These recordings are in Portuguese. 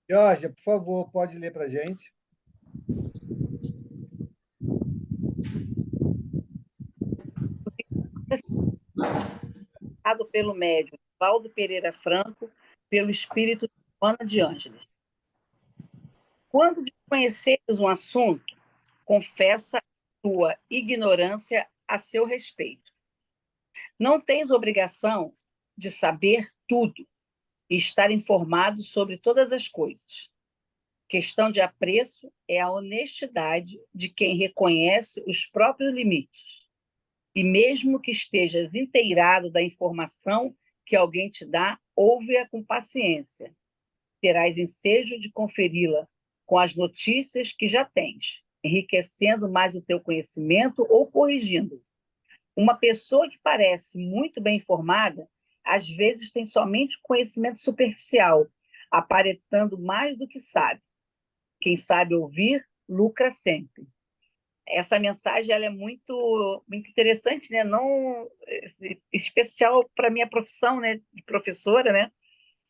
Georgia, por favor, pode ler para a gente? Pelo médium Valdo Pereira Franco, pelo espírito de Joana de Ângeles. Quando desconheceres um assunto, confessa a tua ignorância a seu respeito. Não tens obrigação de saber tudo e estar informado sobre todas as coisas. Questão de apreço é a honestidade de quem reconhece os próprios limites. E mesmo que estejas inteirado da informação que alguém te dá, ouve-a com paciência. Terás ensejo de conferi-la com as notícias que já tens, enriquecendo mais o teu conhecimento ou corrigindo. Uma pessoa que parece muito bem informada, às vezes tem somente conhecimento superficial, aparentando mais do que sabe. Quem sabe ouvir, lucra sempre. Essa mensagem ela é muito, muito interessante, né? Não especial para a minha profissão, né? De professora, né?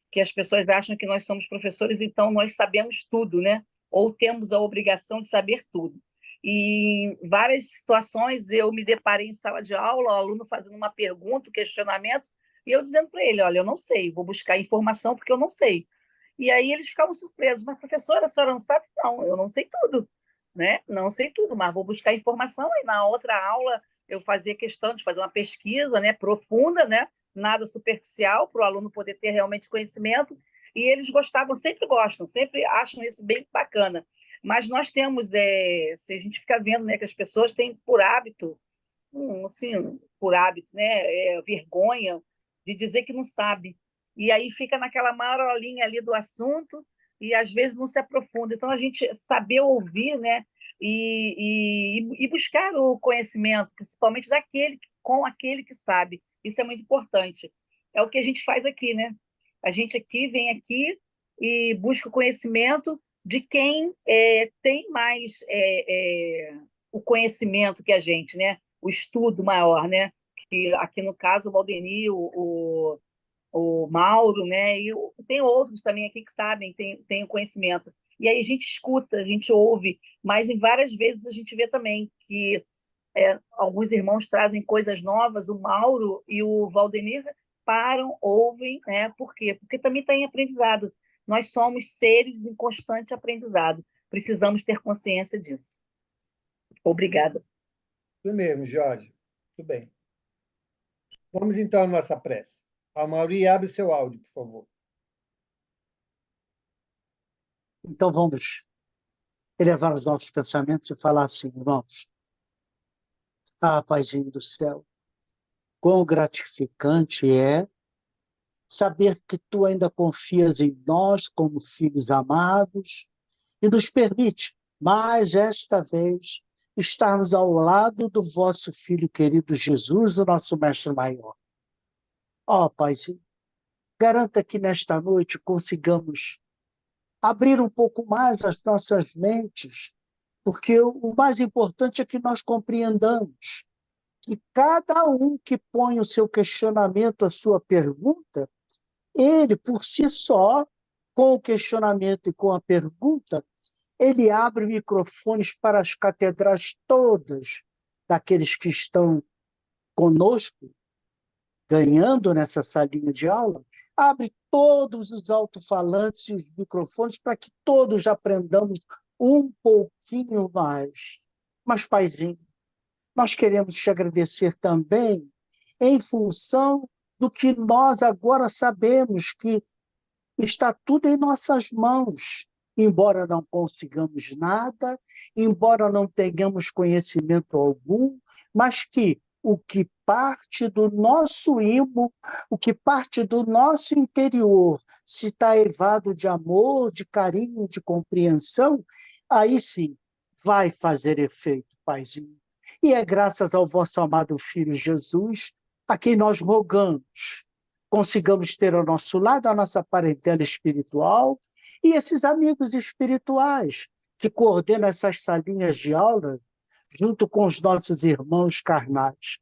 Que as pessoas acham que nós somos professores, então nós sabemos tudo, né? Ou temos a obrigação de saber tudo. E em várias situações eu me deparei em sala de aula, o aluno fazendo uma pergunta, um questionamento, e eu dizendo para ele, olha, eu não sei, vou buscar informação porque eu não sei. E aí eles ficavam surpresos, mas professora, a senhora não sabe? Não, eu não sei tudo, né? Não sei tudo, mas vou buscar informação, e na outra aula eu fazia questão de fazer uma pesquisa, né, profunda, né? Nada superficial, para o aluno poder ter realmente conhecimento, e eles gostavam, sempre gostam, sempre acham isso bem bacana. Mas nós temos, se a gente fica vendo, né, que as pessoas têm por hábito, assim, por hábito, né, vergonha de dizer que não sabe. E aí fica naquela marolinha ali do assunto e às vezes não se aprofunda. Então a gente saber ouvir, né, e buscar o conhecimento, principalmente com aquele que sabe. Isso é muito importante. É o que a gente faz aqui, né? A gente vem aqui e busca o conhecimento de quem tem mais o conhecimento que a gente, né? O estudo maior, né? Que aqui no caso o Valdemir, o Mauro, né? E tem outros também aqui que sabem, tem o conhecimento. E aí a gente escuta, a gente ouve, mas em várias vezes a gente vê também que alguns irmãos trazem coisas novas, o Mauro e o Valdemir param, ouvem, né? Por quê? Porque também está em aprendizado. Nós somos seres em constante aprendizado. Precisamos ter consciência disso. Obrigada. Isso mesmo, Jorge. Tudo bem. Vamos então à nossa prece. Amauri, abre o seu áudio, por favor. Então vamos elevar os nossos pensamentos e falar assim, irmãos. Ah, Paizinho do céu, quão gratificante é saber que tu ainda confias em nós como filhos amados e nos permite, mais esta vez, estarmos ao lado do vosso Filho querido Jesus, o nosso Mestre Maior. Ó, Paizinho, garanta que nesta noite consigamos abrir um pouco mais as nossas mentes, porque o mais importante é que nós compreendamos que cada um que põe o seu questionamento, a sua pergunta, ele, por si só, com o questionamento e com a pergunta, ele abre microfones para as catedrais todas daqueles que estão conosco, ganhando nessa salinha de aula, abre todos os alto-falantes e os microfones para que todos aprendamos um pouquinho mais. Mas, Paizinho, nós queremos te agradecer também em função do que nós agora sabemos que está tudo em nossas mãos. Embora não consigamos nada, embora não tenhamos conhecimento algum, mas que o que parte do nosso imo, o que parte do nosso interior, se está evado de amor, de carinho, de compreensão, aí sim vai fazer efeito, Paizinho. E é graças ao vosso amado Filho Jesus, a quem nós rogamos, consigamos ter ao nosso lado a nossa parentela espiritual e esses amigos espirituais que coordenam essas salinhas de aula junto com os nossos irmãos carnais.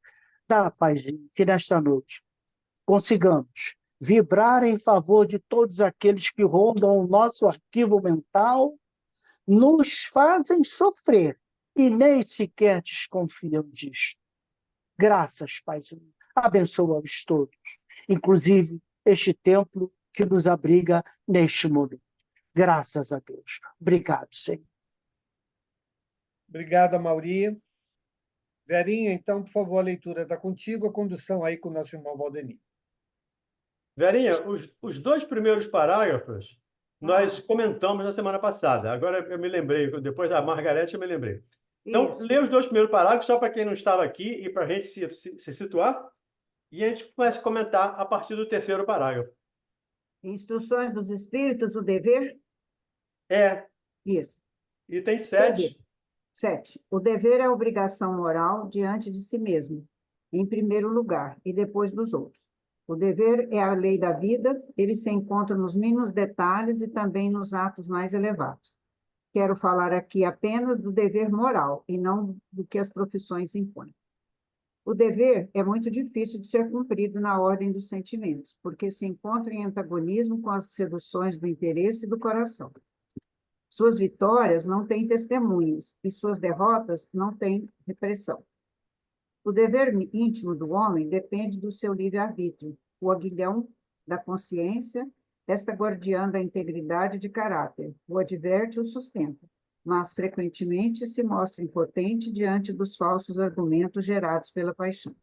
Dá, Paizinho, que nesta noite consigamos vibrar em favor de todos aqueles que rondam o nosso arquivo mental, nos fazem sofrer e nem sequer desconfiam disto. Graças, Paizinho. Abençoa-os todos, inclusive este templo que nos abriga neste momento. Graças a Deus. Obrigado, Senhor. Obrigado, Amauri. Verinha, então, por favor, a leitura está contigo, a condução aí com o nosso irmão Valdemir. Verinha, os dois primeiros parágrafos nós comentamos na semana passada. Agora eu me lembrei, depois da Margarete eu me lembrei. Então, lê os dois primeiros parágrafos, só para quem não estava aqui e para a gente se situar, e a gente começa a comentar a partir do terceiro parágrafo. Instruções dos Espíritos, o dever? Isso. E tem 7. 7. O dever é a obrigação moral diante de si mesmo, em primeiro lugar, e depois dos outros. O dever é a lei da vida, ele se encontra nos mínimos detalhes e também nos atos mais elevados. Quero falar aqui apenas do dever moral, e não do que as profissões impõem. O dever é muito difícil de ser cumprido na ordem dos sentimentos, porque se encontra em antagonismo com as seduções do interesse e do coração. Suas vitórias não têm testemunhas, e suas derrotas não têm repressão. O dever íntimo do homem depende do seu livre-arbítrio, o aguilhão da consciência, esta guardiã da integridade de caráter, o adverte e o sustenta, mas frequentemente se mostra impotente diante dos falsos argumentos gerados pela paixão.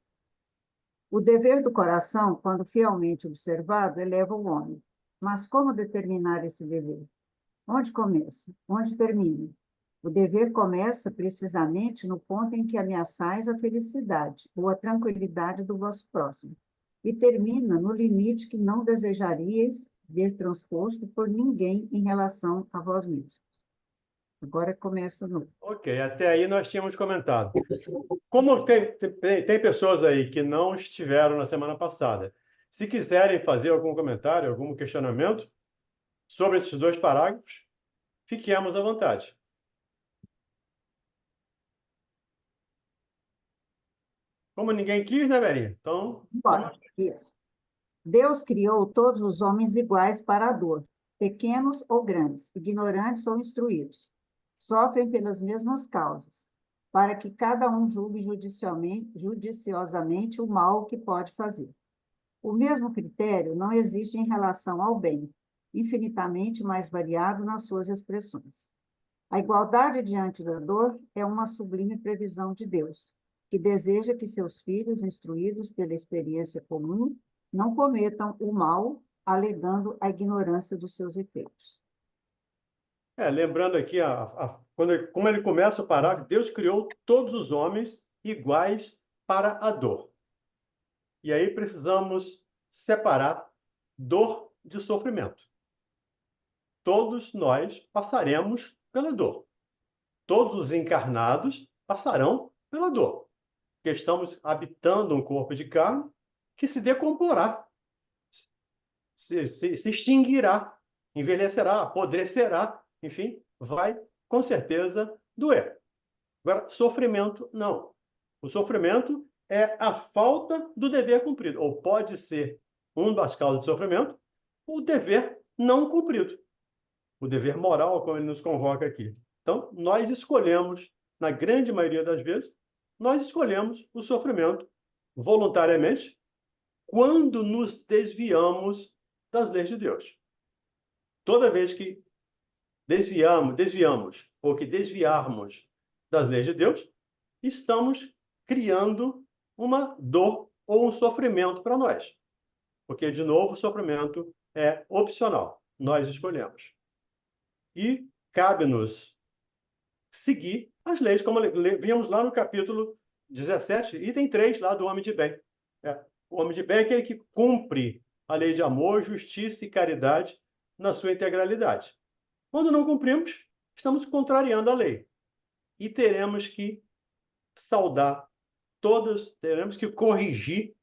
O dever do coração, quando fielmente observado, eleva o homem. Mas como determinar esse dever? Onde começa? Onde termina? O dever começa precisamente no ponto em que ameaçais a felicidade ou a tranquilidade do vosso próximo, e termina no limite que não desejaríeis ver transposto por ninguém em relação a vós mesmos. Agora começa no... Ok, até aí nós tínhamos comentado. Como tem pessoas aí que não estiveram na semana passada, se quiserem fazer algum comentário, algum questionamento sobre esses dois parágrafos, fiquemos à vontade. Como ninguém quis, né, Verinha? Então... Bora, isso. Deus criou todos os homens iguais para a dor, pequenos ou grandes, ignorantes ou instruídos. Sofrem pelas mesmas causas, para que cada um julgue judiciosamente o mal que pode fazer. O mesmo critério não existe em relação ao bem, infinitamente mais variado nas suas expressões. A igualdade diante da dor é uma sublime previsão de Deus, que deseja que seus filhos, instruídos pela experiência comum, não cometam o mal, alegando a ignorância dos seus efeitos. Lembrando aqui, como ele começa o parágrafo, Deus criou todos os homens iguais para a dor. E aí precisamos separar dor de sofrimento. Todos nós passaremos pela dor. Todos os encarnados passarão pela dor. Porque estamos habitando um corpo de carne que se decomporá, se extinguirá, envelhecerá, apodrecerá, enfim, vai com certeza doer. Agora, sofrimento, não. O sofrimento é a falta do dever cumprido, ou pode ser uma das causas de sofrimento, o dever não cumprido. O dever moral, como ele nos convoca aqui. Então, nós escolhemos, na grande maioria das vezes, nós escolhemos o sofrimento voluntariamente quando nos desviamos das leis de Deus. Toda vez que desviamos ou que desviarmos das leis de Deus, estamos criando uma dor ou um sofrimento para nós. Porque, de novo, o sofrimento é opcional. Nós escolhemos. E cabe-nos seguir as leis, como vimos lá no capítulo 17, item 3, lá do homem de bem. O homem de bem é aquele que cumpre a lei de amor, justiça e caridade na sua integralidade. Quando não cumprimos, estamos contrariando a lei. E teremos que teremos que corrigir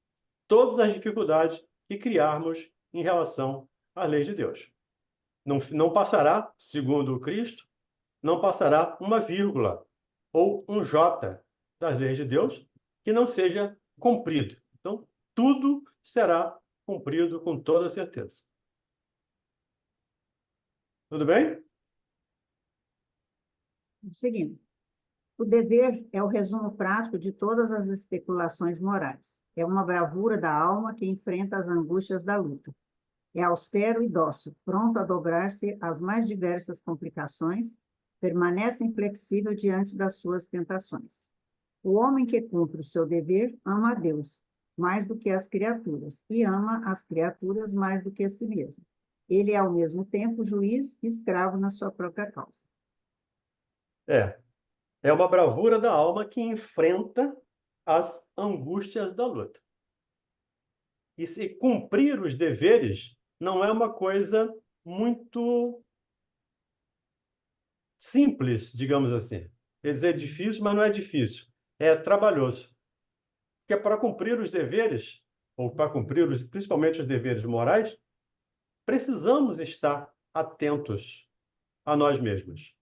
todas as dificuldades que criarmos em relação às leis de Deus. Não passará, segundo Cristo, não passará uma vírgula ou um J das leis de Deus que não seja cumprido. Então, tudo será cumprido com toda certeza. Tudo bem? Seguindo. O dever é o resumo prático de todas as especulações morais. É uma bravura da alma que enfrenta as angústias da luta. É austero e dócil, pronto a dobrar-se às mais diversas complicações, permanece inflexível diante das suas tentações. O homem que cumpre o seu dever ama a Deus mais do que as criaturas, e ama as criaturas mais do que a si mesmo. Ele é, ao mesmo tempo, juiz e escravo na sua própria causa. É uma bravura da alma que enfrenta as angústias da luta. E se cumprir os deveres não é uma coisa muito simples, digamos assim. Quer dizer, é difícil, mas não é difícil. É trabalhoso. Porque para cumprir os deveres, ou para cumprir principalmente os deveres morais, precisamos estar atentos a nós mesmos.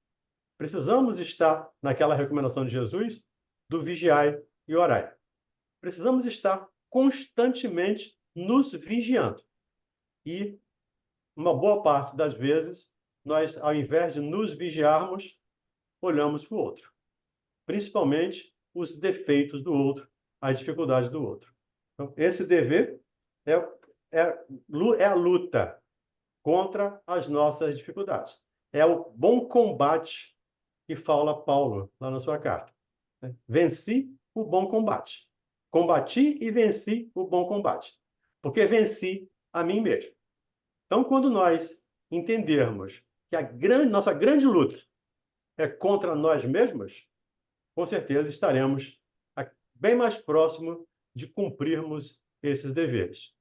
Precisamos estar naquela recomendação de Jesus do vigiai e orai. Precisamos estar constantemente nos vigiando. E uma boa parte das vezes, nós, ao invés de nos vigiarmos, olhamos para o outro. Principalmente os defeitos do outro, as dificuldades do outro. Então, esse dever é a luta contra as nossas dificuldades. É o bom combate que fala Paulo lá na sua carta. Venci o bom combate. Combati e venci o bom combate. Porque venci a mim mesmo. Então, quando nós entendermos que nossa grande luta é contra nós mesmos, com certeza estaremos bem mais próximo de cumprirmos esses deveres.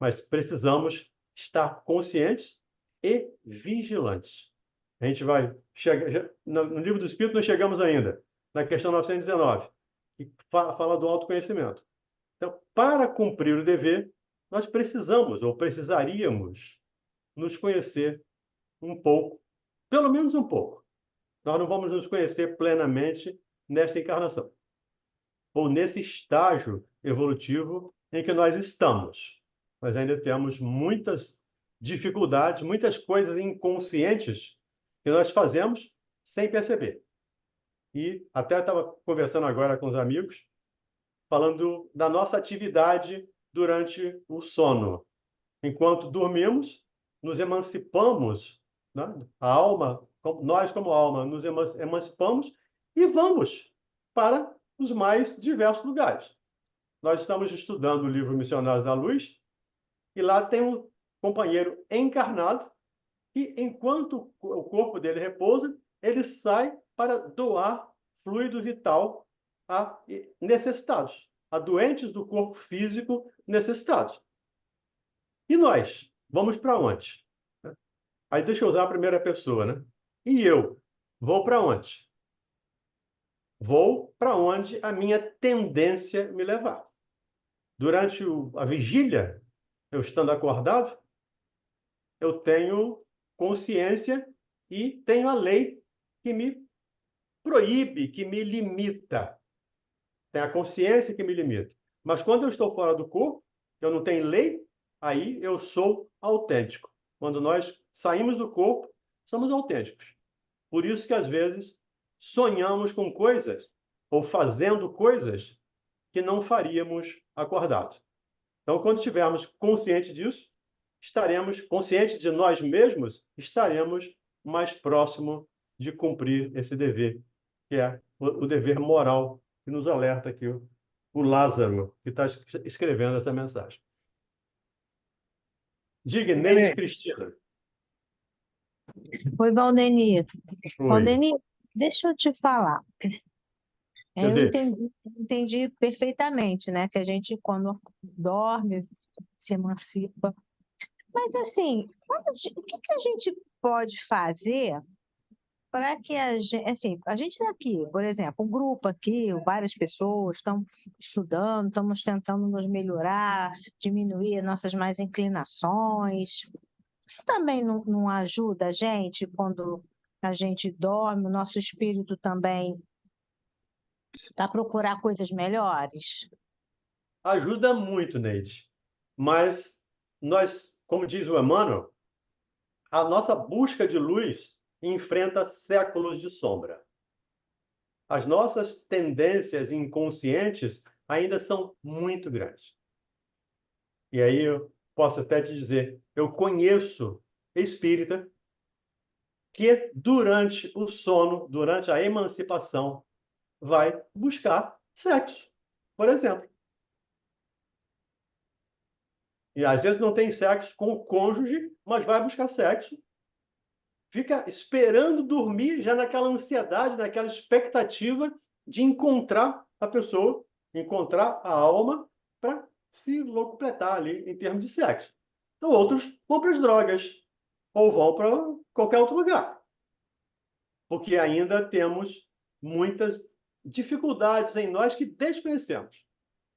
Mas precisamos estar conscientes e vigilantes. A gente vai chegar no livro do Espírito, nós chegamos ainda na questão 919, que fala do autoconhecimento. Então, para cumprir o dever, nós precisamos ou precisaríamos nos conhecer um pouco, pelo menos um pouco. Nós não vamos nos conhecer plenamente nesta encarnação, ou nesse estágio evolutivo em que nós estamos. Nós ainda temos muitas dificuldades, muitas coisas inconscientes que nós fazemos sem perceber. E até estava conversando agora com os amigos, falando da nossa atividade durante o sono. Enquanto dormimos, nos emancipamos, né? A alma, nós como alma, nos emancipamos e vamos para os mais diversos lugares. Nós estamos estudando o livro Missionários da Luz e lá tem um companheiro encarnado que, enquanto o corpo dele repousa, ele sai para doar fluido vital a necessitados, a doentes do corpo físico necessitados. E nós? Vamos para onde? Aí deixa eu usar a primeira pessoa, né? E eu? Vou para onde? Vou para onde a minha tendência me levar. Durante a vigília, eu estando acordado, eu tenho consciência e tenho a lei que me proíbe, que me limita. Tem a consciência que me limita. Mas quando eu estou fora do corpo, eu não tenho lei, aí eu sou autêntico. Quando nós saímos do corpo, somos autênticos. Por isso que, às vezes, sonhamos com coisas ou fazendo coisas que não faríamos acordados. Então, quando estivermos conscientes disso, estaremos conscientes de nós mesmos, estaremos mais próximo de cumprir esse dever, que é o dever moral que nos alerta aqui o Lázaro, que está escrevendo essa mensagem. Diga, Neide Cristina. Oi, Valdenir. Oi. Valdenir, deixa eu te falar. Eu entendi perfeitamente, né? Que a gente, quando dorme, se emancipa. Mas, assim, o que a gente pode fazer para que a gente... Assim, a gente está aqui, por exemplo, um grupo aqui, várias pessoas estão estudando, estamos tentando nos melhorar, diminuir nossas más inclinações. Isso também não ajuda a gente quando a gente dorme, o nosso espírito também a procurar coisas melhores? Ajuda muito, Neide. Mas nós, como diz o Emmanuel, a nossa busca de luz enfrenta séculos de sombra. As nossas tendências inconscientes ainda são muito grandes. E aí eu posso até te dizer, eu conheço espírita que durante o sono, durante a emancipação, vai buscar sexo, por exemplo. E às vezes não tem sexo com o cônjuge, mas vai buscar sexo. Fica esperando dormir, já naquela ansiedade, naquela expectativa de encontrar a pessoa, encontrar a alma, para se locupletar ali em termos de sexo. Então, outros vão para as drogas, ou vão para qualquer outro lugar. Porque ainda temos muitas dificuldades em nós que desconhecemos.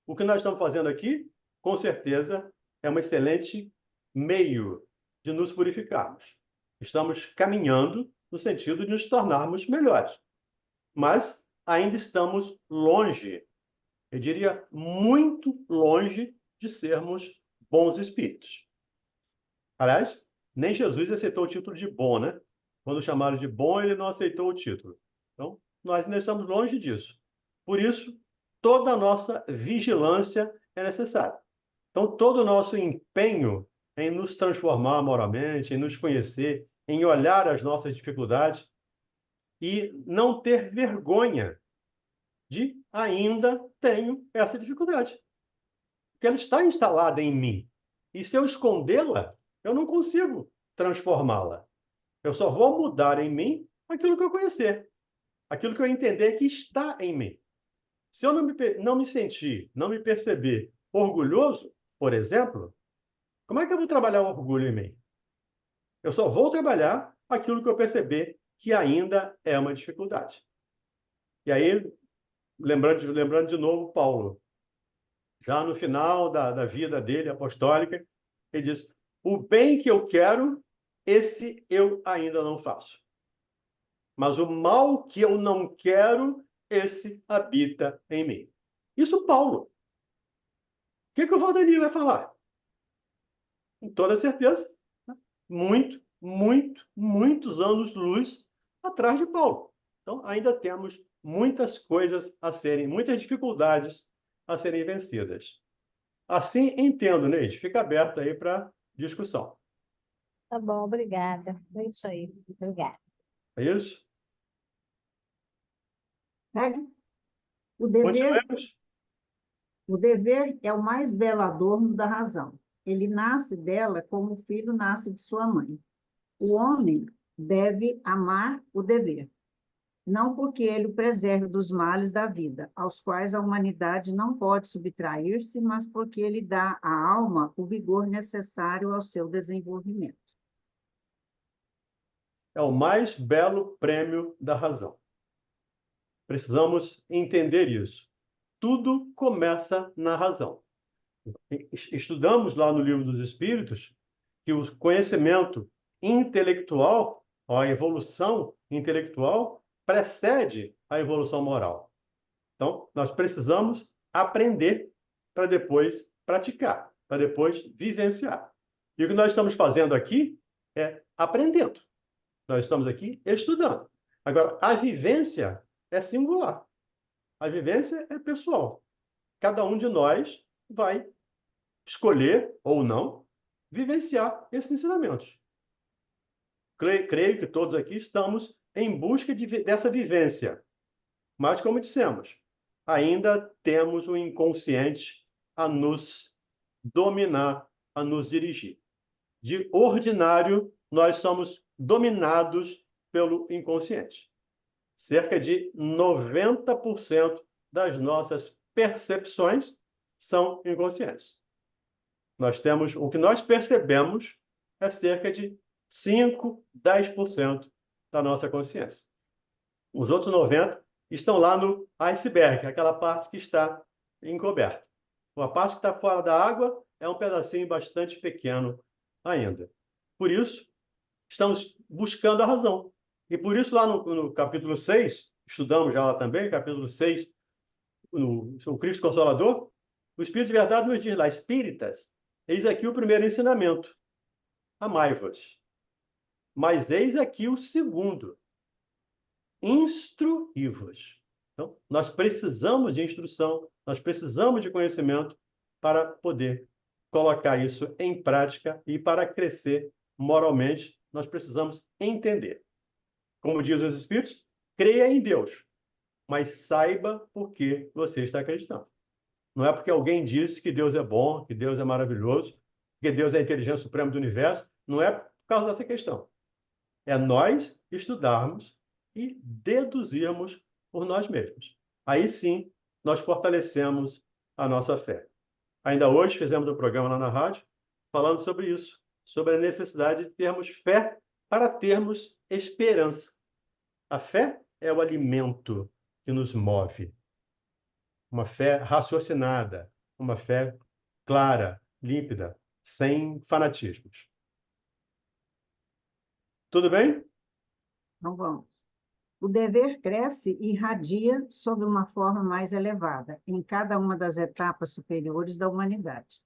O que nós estamos fazendo aqui, com certeza, é um excelente meio de nos purificarmos. Estamos caminhando no sentido de nos tornarmos melhores. Mas ainda estamos longe, eu diria muito longe, de sermos bons espíritos. Aliás, nem Jesus aceitou o título de bom, né? Quando chamaram de bom, ele não aceitou o título. Então, nós ainda estamos longe disso. Por isso, toda a nossa vigilância é necessária. Então, todo o nosso empenho em nos transformar moralmente, em nos conhecer, em olhar as nossas dificuldades e não ter vergonha de ainda tenho essa dificuldade. Porque ela está instalada em mim. E se eu escondê-la, eu não consigo transformá-la. Eu só vou mudar em mim aquilo que eu conhecer, aquilo que eu entender que está em mim. Se eu não me sentir, não me perceber orgulhoso, por exemplo, como é que eu vou trabalhar o orgulho em mim? Eu só vou trabalhar aquilo que eu perceber que ainda é uma dificuldade. E aí, lembrando de novo Paulo, já no final da vida dele apostólica, ele diz: o bem que eu quero, esse eu ainda não faço. Mas o mal que eu não quero, esse habita em mim. Isso Paulo. O que o Valdemir vai falar? Com toda certeza, muitos anos-luz atrás de Paulo. Então, ainda temos muitas coisas a serem, muitas dificuldades a serem vencidas. Assim, entendo, Neide. Fica aberto aí para discussão. Tá bom, obrigada. É isso aí. Obrigada. É isso? Segue. O dever, Continuemos. o dever é o mais belo adorno da razão. Ele nasce dela como o filho nasce de sua mãe. O homem deve amar o dever, não porque ele o preserve dos males da vida, aos quais a humanidade não pode subtrair-se, mas porque ele dá à alma o vigor necessário ao seu desenvolvimento. É o mais belo prêmio da razão. Precisamos entender isso. Tudo começa na razão. Estudamos lá no Livro dos Espíritos que o conhecimento intelectual, a evolução intelectual, precede a evolução moral. Então, nós precisamos aprender para depois praticar, para depois vivenciar. E o que nós estamos fazendo aqui é aprendendo. Nós estamos aqui estudando. Agora, a vivência é singular. A vivência é pessoal. Cada um de nós vai escolher, ou não, vivenciar esses ensinamentos. Creio que todos aqui estamos em busca dessa vivência. Mas, como dissemos, ainda temos o inconsciente a nos dominar, a nos dirigir. De ordinário, nós somos dominados pelo inconsciente. Cerca de 90% das nossas percepções são inconscientes. Nós temos, o que nós percebemos é cerca de 5, 10% da nossa consciência. Os outros 90% estão lá no iceberg, aquela parte que está encoberta. A parte que está fora da água é um pedacinho bastante pequeno ainda. Por isso, estamos buscando a razão. E por isso, lá no capítulo 6, estudamos já lá também, capítulo 6, o Cristo Consolador, o Espírito de Verdade nos diz lá: espíritas, Eis aqui o primeiro ensinamento: amai-vos. Mas eis aqui o segundo: instruí-vos. Então, nós precisamos de instrução, nós precisamos de conhecimento para poder colocar isso em prática e para crescer moralmente, nós precisamos entender. Como dizem os Espíritos, creia em Deus, mas saiba por que você está acreditando. Não é porque alguém disse que Deus é bom, que Deus é maravilhoso, que Deus é a inteligência suprema do universo, não é por causa dessa questão. É nós estudarmos e deduzirmos por nós mesmos. Aí sim, nós fortalecemos a nossa fé. Ainda hoje fizemos um programa lá na rádio falando sobre isso, sobre a necessidade de termos fé para termos esperança. A fé é o alimento que nos move. Uma fé raciocinada, uma fé clara, límpida, sem fanatismos. Tudo bem? Então, vamos. O dever cresce e irradia sob uma forma mais elevada, em cada uma das etapas superiores da humanidade.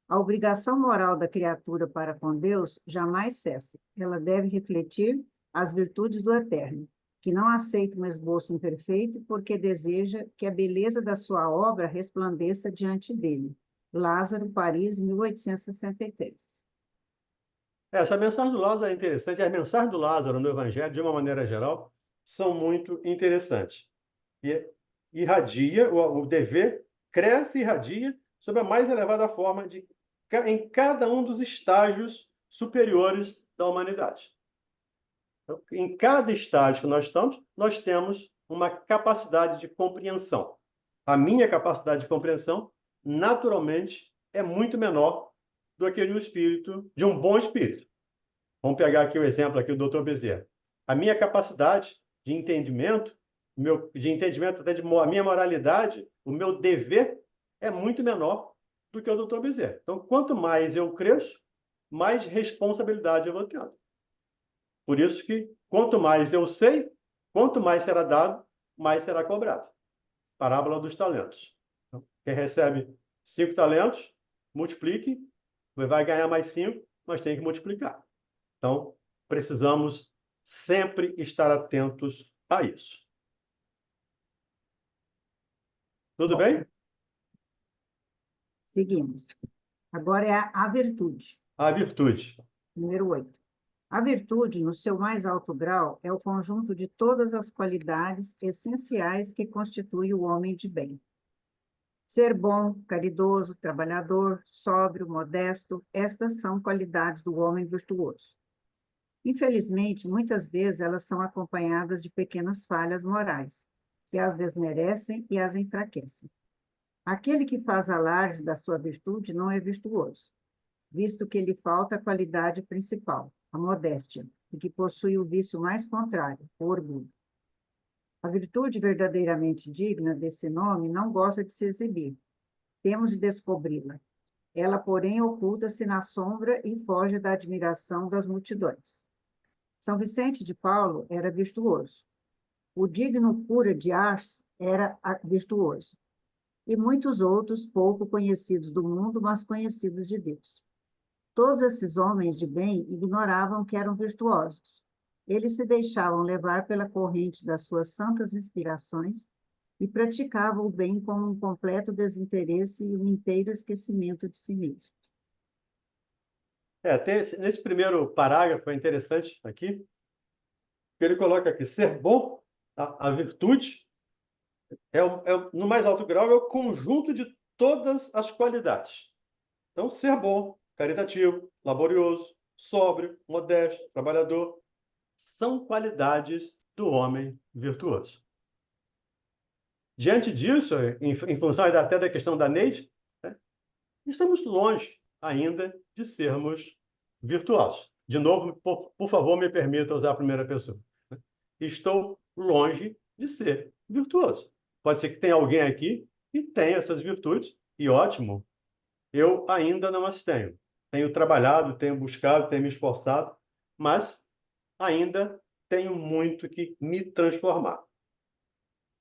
A obrigação moral da criatura para com Deus jamais cessa. Ela deve refletir as virtudes do Eterno, que não aceita um esboço imperfeito porque deseja que a beleza da sua obra resplandeça diante dele. Lázaro, Paris, 1863. Essa mensagem do Lázaro é interessante. As mensagens do Lázaro no Evangelho, de uma maneira geral, são muito interessantes. E irradia, o dever cresce e irradia sob a mais elevada forma em cada um dos estágios superiores da humanidade. Então, em cada estágio que nós estamos, nós temos uma capacidade de compreensão. A minha capacidade de compreensão, naturalmente, é muito menor do que de um bom espírito. Vamos pegar aqui o exemplo aqui do Dr. Bezerra. A minha capacidade de entendimento, até de a minha moralidade, o meu dever é muito menor do que o Dr. Bezerra. Então, quanto mais eu cresço, mais responsabilidade eu vou tendo. Por isso que, quanto mais eu sei, quanto mais será dado, mais será cobrado. Parábola dos talentos. Então, quem recebe 5 talentos, multiplique, vai ganhar mais 5, mas tem que multiplicar. Então, precisamos sempre estar atentos a isso. Tudo bem? Seguimos. Agora é a virtude. A virtude. Número 8. A virtude, no seu mais alto grau, é o conjunto de todas as qualidades essenciais que constituem o homem de bem. Ser bom, caridoso, trabalhador, sóbrio, modesto, estas são qualidades do homem virtuoso. Infelizmente, muitas vezes elas são acompanhadas de pequenas falhas morais, que as desmerecem e as enfraquecem. Aquele que faz alarde da sua virtude não é virtuoso, visto que lhe falta a qualidade principal, a modéstia, e que possui o vício mais contrário, o orgulho. A virtude verdadeiramente digna desse nome não gosta de se exibir. Temos de descobri-la. Ela, porém, oculta-se na sombra e foge da admiração das multidões. São Vicente de Paulo era virtuoso. O digno cura de Ars era virtuoso. E muitos outros pouco conhecidos do mundo, mas conhecidos de Deus. Todos esses homens de bem ignoravam que eram virtuosos. Eles se deixavam levar pela corrente das suas santas inspirações e praticavam o bem com um completo desinteresse e um inteiro esquecimento de si mesmos. Nesse primeiro parágrafo é interessante aqui, que ele coloca aqui, ser bom, a virtude, no mais alto grau, é o conjunto de todas as qualidades. Então, ser bom, caritativo, laborioso, sóbrio, modesto, trabalhador, são qualidades do homem virtuoso. Diante disso, em função até da questão da Neide, né, estamos longe ainda de sermos virtuosos. De novo, por favor, me permita usar a primeira pessoa. Estou longe de ser virtuoso. Pode ser que tenha alguém aqui que tenha essas virtudes, e ótimo, eu ainda não as tenho. Tenho trabalhado, tenho buscado, tenho me esforçado, mas ainda tenho muito que me transformar.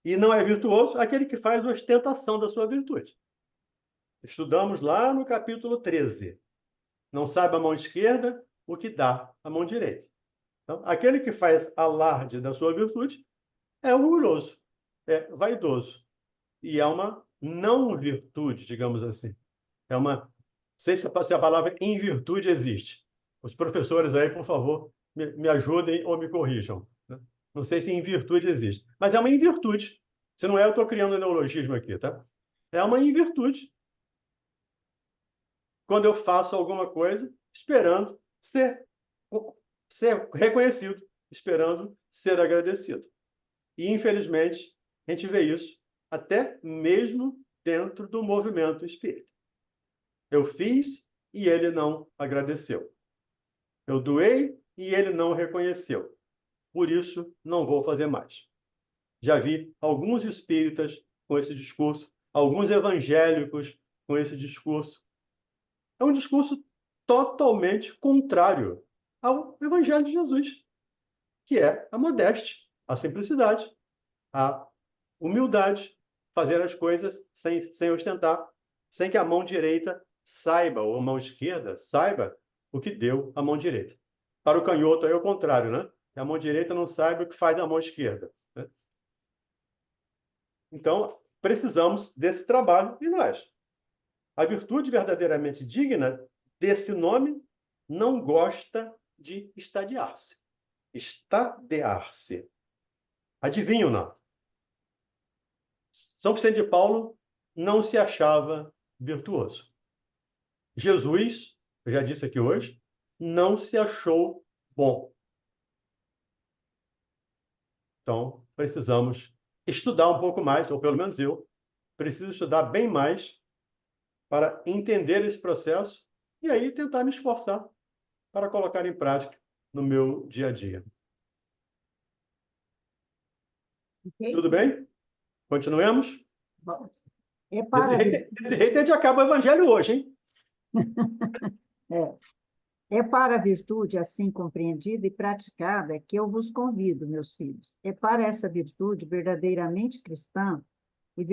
E não é virtuoso aquele que faz ostentação da sua virtude. Estudamos lá no capítulo 13. não sabe a mão esquerda o que dá a mão direita. Então, aquele que faz alarde da sua virtude é orgulhoso, é vaidoso. E é uma não virtude, digamos assim. É uma... Não sei se a palavra em virtude existe. Os professores aí, por favor, me ajudem ou me corrijam. Não sei se em virtude existe. Mas é uma invirtude. Se não é, eu estou criando um neologismo aqui, tá? É uma invirtude. Quando eu faço alguma coisa esperando ser reconhecido, esperando ser agradecido. E, infelizmente, a gente vê isso até mesmo dentro do movimento espírita. Eu fiz e ele não agradeceu. Eu doei e ele não reconheceu. Por isso, não vou fazer mais. Já vi alguns espíritas com esse discurso, alguns evangélicos com esse discurso. É um discurso totalmente contrário ao Evangelho de Jesus, que é a modéstia, a simplicidade, a humildade, fazer as coisas sem ostentar, sem que a mão direita saiba, ou a mão esquerda saiba o que deu a mão direita. Para o canhoto, aí é o contrário, né? Que a mão direita não saiba o que faz a mão esquerda. Né? Então, precisamos desse trabalho e nós. A virtude verdadeiramente digna desse nome não gosta de estadear-se. Estadear-se. Adivinham, não? São Vicente de Paulo não se achava virtuoso. Jesus, eu já disse aqui hoje, não se achou bom. Então, precisamos estudar um pouco mais, ou pelo menos eu, preciso estudar bem mais para entender esse processo e aí tentar me esforçar para colocar em prática no meu dia a dia. Ok? Tudo bem? Continuemos? Vamos. É para, Desse jeito a gente acaba o evangelho hoje, hein? é para a virtude assim compreendida e praticada que eu vos convido, meus filhos. É para essa virtude verdadeiramente cristã e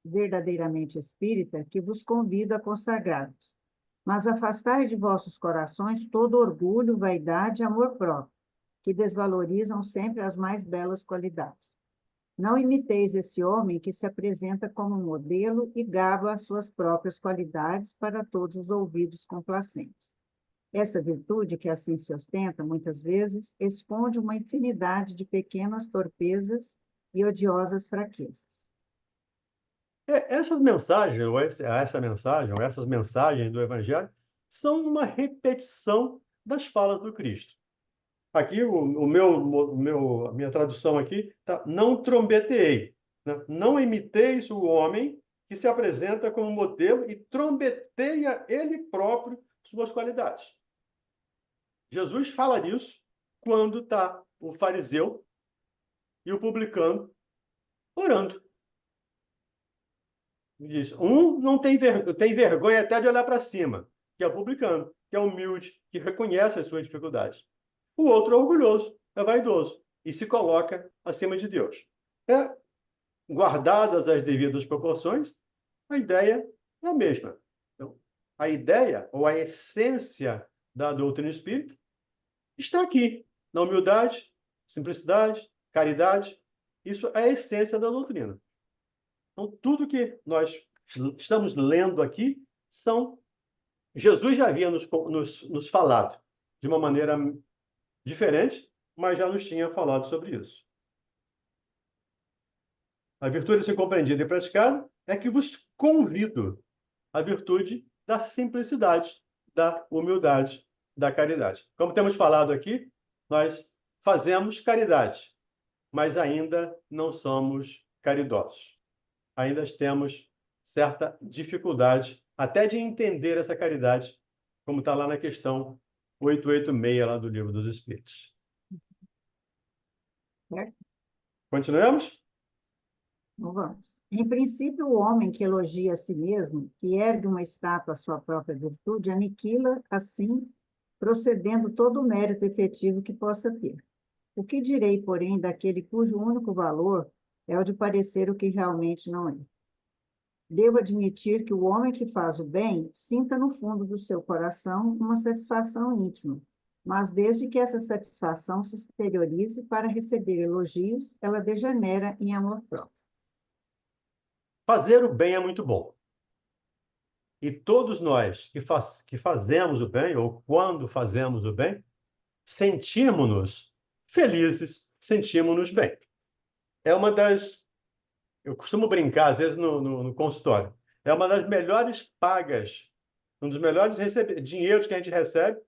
verdadeiramente espírita que vos convido a consagrar-vos. Mas afastai de vossos corações todo orgulho, vaidade e amor próprio, que desvalorizam sempre as mais belas qualidades. Não imiteis esse homem que se apresenta como modelo e gaba as suas próprias qualidades para todos os ouvidos complacentes. Essa virtude, que assim se ostenta, muitas vezes, esconde uma infinidade de pequenas torpezas e odiosas fraquezas. Essas mensagens, ou essa mensagem, ou essas mensagens do Evangelho, são uma repetição das falas do Cristo. Aqui, a minha tradução aqui tá: não trombeteei, né? Não imiteis o homem que se apresenta como modelo e trombeteia ele próprio suas qualidades. Jesus fala disso quando está o fariseu e o publicano orando. Diz, um não tem vergonha até de olhar para cima, que é o publicano, que é humilde, que reconhece as suas dificuldades. O outro é orgulhoso, é vaidoso e se coloca acima de Deus. Guardadas as devidas proporções, a ideia é a mesma. Então, a ideia ou a essência da doutrina espírita está aqui, na humildade, simplicidade, caridade. Isso é a essência da doutrina. Então, tudo que nós estamos lendo aqui Jesus já havia nos falado de uma maneira diferente, mas já nos tinha falado sobre isso. A virtude assim compreendida e praticada é que vos convido à virtude da simplicidade, da humildade, da caridade. Como temos falado aqui, nós fazemos caridade, mas ainda não somos caridosos. Ainda temos certa dificuldade até de entender essa caridade, como está lá na questão 886 lá do Livro dos Espíritos. Certo? Continuamos? Então, vamos. Em princípio, o homem que elogia a si mesmo, que ergue uma estátua à sua própria virtude, aniquila, assim, procedendo todo o mérito efetivo que possa ter. O que direi, porém, daquele cujo único valor é o de parecer o que realmente não é? devo admitir que o homem que faz o bem sinta no fundo do seu coração uma satisfação íntima, mas desde que essa satisfação se exteriorize para receber elogios, ela degenera em amor próprio. Fazer o bem é muito bom. E todos nós que fazemos o bem, ou quando fazemos o bem, sentimos-nos felizes, sentimos-nos bem. É uma das... Eu costumo brincar, às vezes, no consultório. É uma das melhores pagas, um dos melhores dinheiros que a gente recebe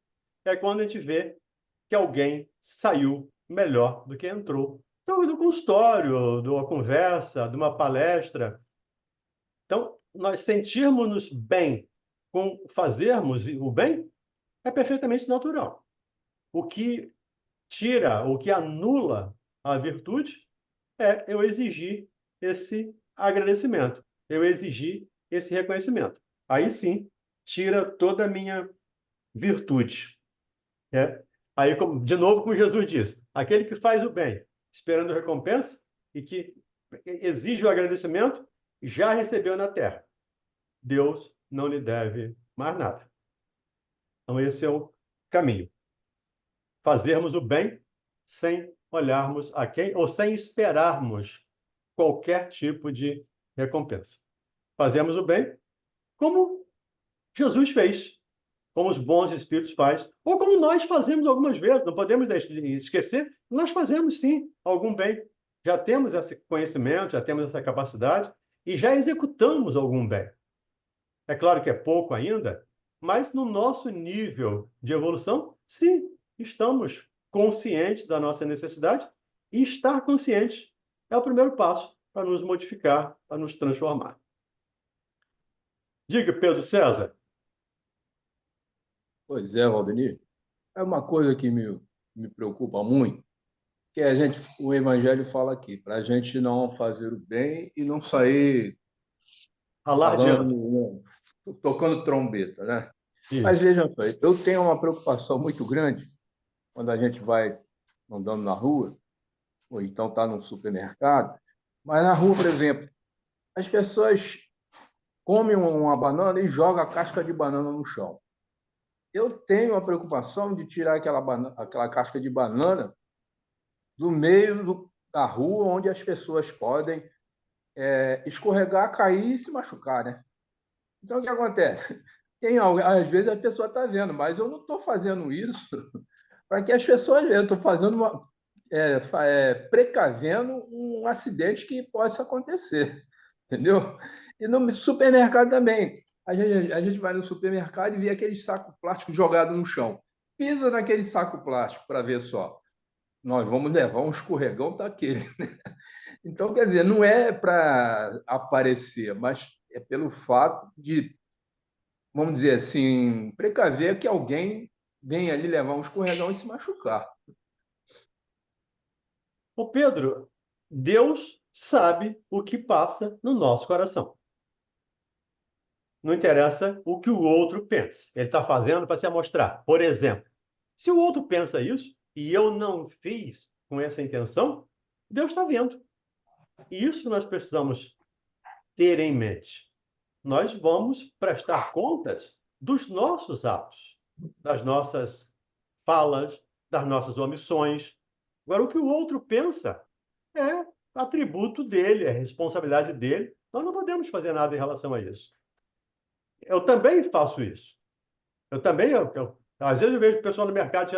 é quando a gente vê que alguém saiu melhor do que entrou. Então, do consultório, de uma conversa, de uma palestra. Então, nós sentirmos-nos bem com fazermos o bem é perfeitamente natural. O que tira, o que anula a virtude é eu exigir esse agradecimento, eu exigir esse reconhecimento. Aí sim, tira toda a minha virtude. Aí, de novo, como Jesus diz, aquele que faz o bem, esperando recompensa, e que exige o agradecimento, já recebeu na terra. Deus não lhe deve mais nada. Então, esse é o caminho. Fazermos o bem sem olharmos a quem, ou sem esperarmos qualquer tipo de recompensa. Fazemos o bem como Jesus fez, como os bons espíritos fazem, ou como nós fazemos algumas vezes. Não podemos esquecer, nós fazemos sim algum bem. Já temos esse conhecimento, já temos essa capacidade e já executamos algum bem. É claro que é pouco ainda, mas no nosso nível de evolução, sim, estamos conscientes da nossa necessidade e estar consciente é o primeiro passo para nos modificar, para nos transformar. Diga, Pedro César. Pois é, Valdemir. É uma coisa que me preocupa muito, que o Evangelho fala aqui, para a gente não fazer o bem e não sair Alardeando. tocando trombeta, né? Isso. Mas vejam só, eu tenho uma preocupação muito grande quando a gente vai andando na rua, ou então está num supermercado, mas na rua, por exemplo, as pessoas comem uma banana e jogam a casca de banana no chão. Eu tenho a preocupação de tirar aquela casca de banana do meio da rua, onde as pessoas podem escorregar, cair e se machucar, né? Então, o que acontece? Às vezes a pessoa está vendo, mas eu não estou fazendo isso para que as pessoas vejam. Eu estou fazendo precavendo um acidente que possa acontecer, entendeu? E no supermercado também. A gente vai no supermercado e vê aquele saco plástico jogado no chão. Pisa naquele saco plástico para ver só. Nós vamos levar um escorregão daquele. Então, quer dizer, não é para aparecer, mas é pelo fato de, vamos dizer assim, precaver que alguém venha ali levar um escorregão e se machucar. Ô Pedro, Deus sabe o que passa no nosso coração. Não interessa o que o outro pensa. Ele está fazendo para se amostrar. Por exemplo, se o outro pensa isso e eu não fiz com essa intenção, Deus está vendo. E isso nós precisamos ter em mente. Nós vamos prestar contas dos nossos atos, das nossas falas, das nossas omissões. Agora, o que o outro pensa é atributo dele, é responsabilidade dele. Nós não podemos fazer nada em relação a isso. Eu também faço isso. Às vezes eu vejo o pessoal no mercado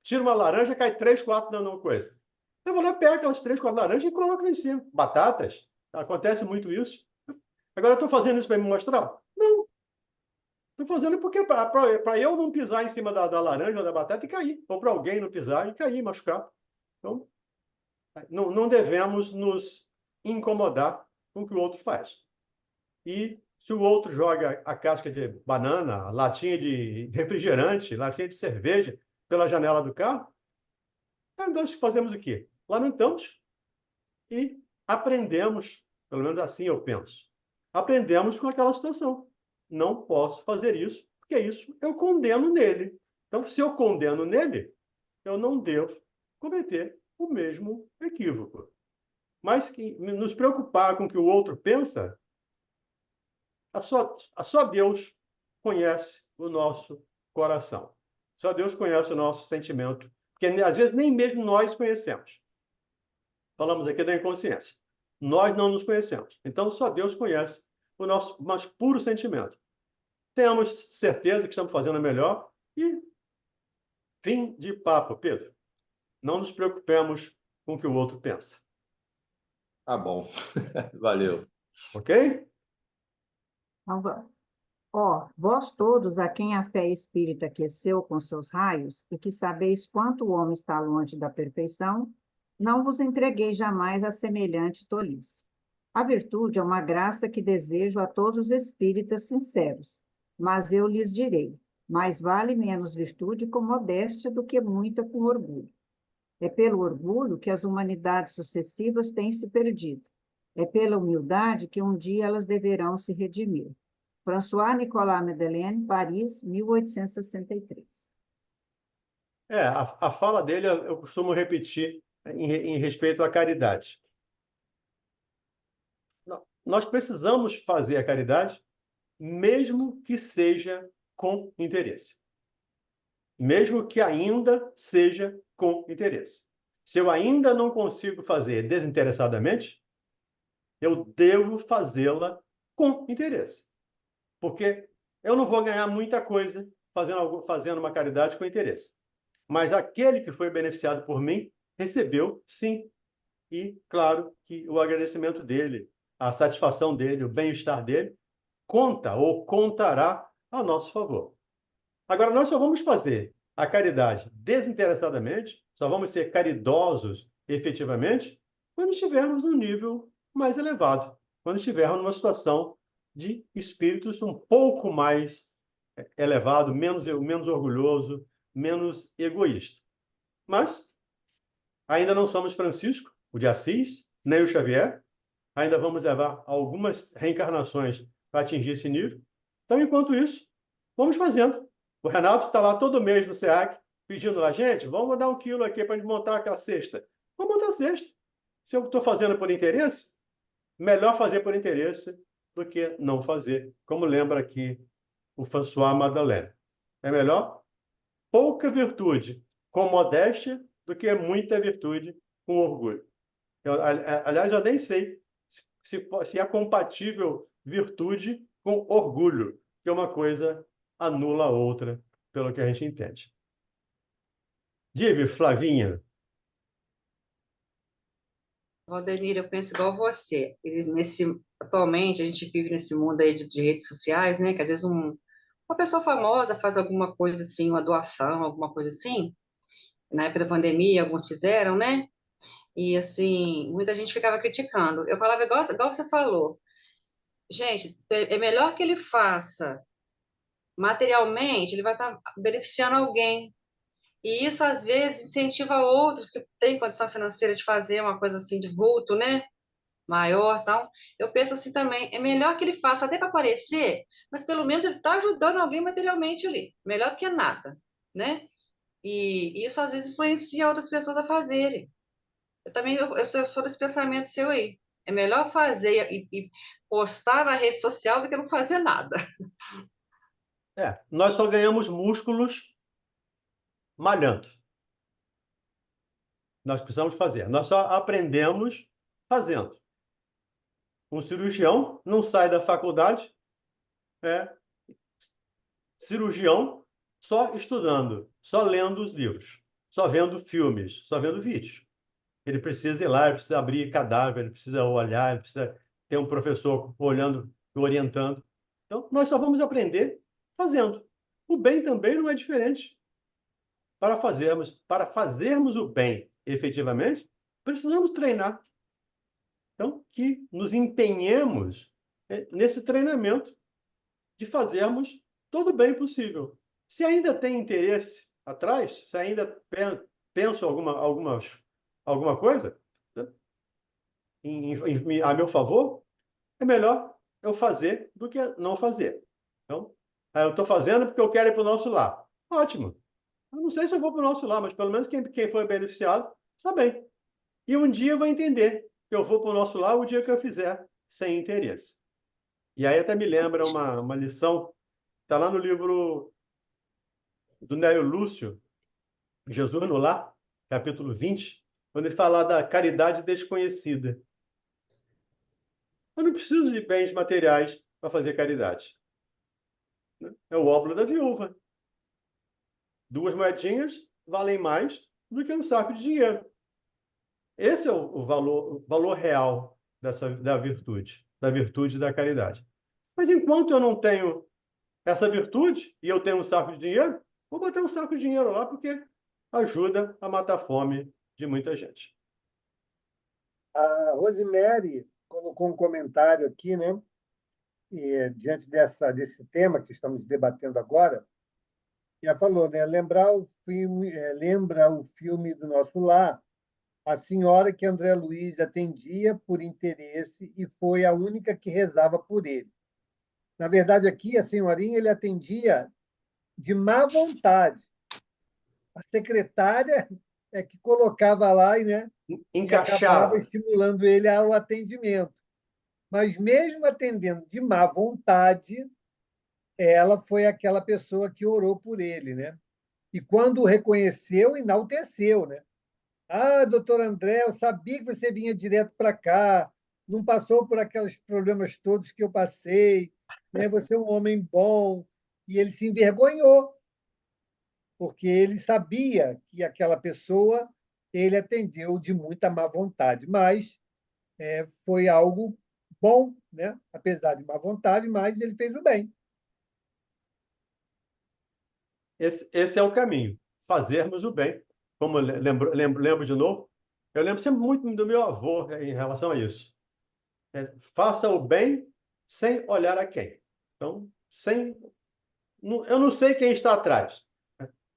tira uma laranja, cai 3, 4 dando coisa. Eu vou lá, pego aquelas 3, 4 laranjas e coloco em cima. Batatas. Acontece muito isso. Agora, eu estou fazendo isso para me mostrar? Não. Estou fazendo porque para eu não pisar em cima da laranja ou da batata e cair. Ou para alguém não pisar e cair, machucar. Então, não devemos nos incomodar com o que o outro faz. E se o outro joga a casca de banana, latinha de refrigerante, latinha de cerveja pela janela do carro, nós fazemos o quê? Lamentamos e aprendemos, pelo menos assim eu penso, aprendemos com aquela situação. Não posso fazer isso, porque isso eu condeno nele. Então, se eu condeno nele, eu não devo cometer o mesmo equívoco. Mas nos preocupar com o que o outro pensa, Só Deus conhece o nosso coração. Só Deus conhece o nosso sentimento, porque às vezes nem mesmo nós conhecemos. Falamos aqui da inconsciência. Nós não nos conhecemos. Então, só Deus conhece o nosso mais puro sentimento. Tenhamos certeza que estamos fazendo o melhor e fim de papo, Pedro. Não nos preocupemos com o que o outro pensa. Tá bom. Valeu. Ok? Então, ó, vós todos, a quem a fé espírita aqueceu com seus raios, e que sabeis quanto o homem está longe da perfeição, não vos entreguei jamais a semelhante tolice. A virtude é uma graça que desejo a todos os espíritas sinceros, mas eu lhes direi, mais vale menos virtude com modéstia do que muita com orgulho. É pelo orgulho que as humanidades sucessivas têm se perdido. É pela humildade que um dia elas deverão se redimir. François-Nicolas Madeleine, Paris, 1863. A fala dele eu costumo repetir em respeito à caridade. Nós precisamos fazer a caridade, mesmo que seja com interesse. Mesmo que ainda seja com interesse. Se eu ainda não consigo fazer desinteressadamente, eu devo fazê-la com interesse. Porque eu não vou ganhar muita coisa fazendo uma caridade com interesse. Mas aquele que foi beneficiado por mim recebeu, sim. E, claro, que o agradecimento dele, a satisfação dele, o bem-estar dele, conta ou contará a nosso favor. Agora, nós só vamos fazer a caridade desinteressadamente, só vamos ser caridosos efetivamente, quando estivermos num nível mais elevado, quando estivermos numa situação de espíritos um pouco mais elevado, menos orgulhoso, menos egoísta. Mas ainda não somos Francisco, o de Assis, nem o Xavier, ainda vamos levar algumas reencarnações para atingir esse nível. Então, enquanto isso, vamos fazendo. O Renato está lá todo mês no SEAC, pedindo lá, gente, vamos dar 1 quilo aqui para a gente montar aquela cesta. Vamos montar a cesta. Se eu estou fazendo por interesse, melhor fazer por interesse do que não fazer, como lembra aqui o François Madeleine. É melhor pouca virtude com modéstia do que muita virtude com orgulho. Aliás, eu nem sei se é compatível virtude com orgulho, que uma coisa anula a outra, pelo que a gente entende. Dive, Flavinha. Valdenir, eu penso igual você. Atualmente, a gente vive nesse mundo aí de redes sociais, né? Que às vezes uma pessoa famosa faz alguma coisa assim, uma doação, alguma coisa assim. Na época da pandemia, alguns fizeram, né? E assim, muita gente ficava criticando. Eu falava igual você falou. Gente, é melhor que ele faça materialmente, ele vai estar beneficiando alguém. E isso, às vezes, incentiva outros que têm condição financeira de fazer uma coisa assim de vulto, né? Maior, tal. Eu penso assim também, é melhor que ele faça até para aparecer, mas pelo menos ele está ajudando alguém materialmente ali. Melhor que nada, né? E isso, às vezes, influencia outras pessoas a fazerem. Eu sou desse pensamento seu aí. É melhor fazer e postar na rede social do que não fazer nada. Nós só ganhamos músculos malhando. Nós precisamos fazer. Nós só aprendemos fazendo. Um cirurgião não sai da faculdade, cirurgião só estudando, só lendo os livros, só vendo filmes, só vendo vídeos. Ele precisa ir lá, ele precisa abrir cadáver, ele precisa olhar, ele precisa ter um professor olhando, orientando. Então, nós só vamos aprender fazendo. O bem também não é diferente. Para fazermos o bem efetivamente, precisamos treinar. Então, que nos empenhemos nesse treinamento de fazermos todo o bem possível. Se ainda tem interesse atrás, se ainda penso alguma coisa, né, a meu favor, é melhor eu fazer do que não fazer. Então, eu estou fazendo porque eu quero ir para o nosso lar. Ótimo. Eu não sei se eu vou para o nosso lar, mas pelo menos quem foi beneficiado, está bem. E um dia eu vou entender que eu vou para o nosso lar o dia que eu fizer sem interesse. E aí até me lembra uma lição, está lá no livro do Nélio Lúcio, Jesus no Lar, capítulo 20, quando ele fala da caridade desconhecida. Eu não preciso de bens materiais para fazer caridade. É o óbolo da viúva. 2 moedinhas valem mais do que um saco de dinheiro. Esse é o valor real da virtude da caridade. Mas enquanto eu não tenho essa virtude e eu tenho um saco de dinheiro, vou botar um saco de dinheiro lá porque ajuda a matar a fome de muita gente. A Rosemary colocou um comentário aqui, né? E, diante desse tema que estamos debatendo agora, e ela falou, né? Lembra o filme do Nosso Lar, a senhora que André Luiz atendia por interesse e foi a única que rezava por ele. Na verdade, aqui, a senhorinha ele atendia de má vontade. A secretária é que colocava lá, né? E acabava Encaixava. estimulando ele ao atendimento. Mas mesmo atendendo de má vontade, ela foi aquela pessoa que orou por ele, né? E quando o reconheceu, enalteceu, né? Ah, doutor André, eu sabia que você vinha direto para cá, não passou por aqueles problemas todos que eu passei, né? Você é um homem bom. E ele se envergonhou, porque ele sabia que aquela pessoa ele atendeu de muita má vontade, mas foi algo bom, né? Apesar de má vontade, mas ele fez o bem. Esse é o caminho, fazermos o bem. Como lembro de novo, eu lembro sempre muito do meu avô, né, em relação a isso. Faça o bem sem olhar a quem. Então, eu não sei quem está atrás.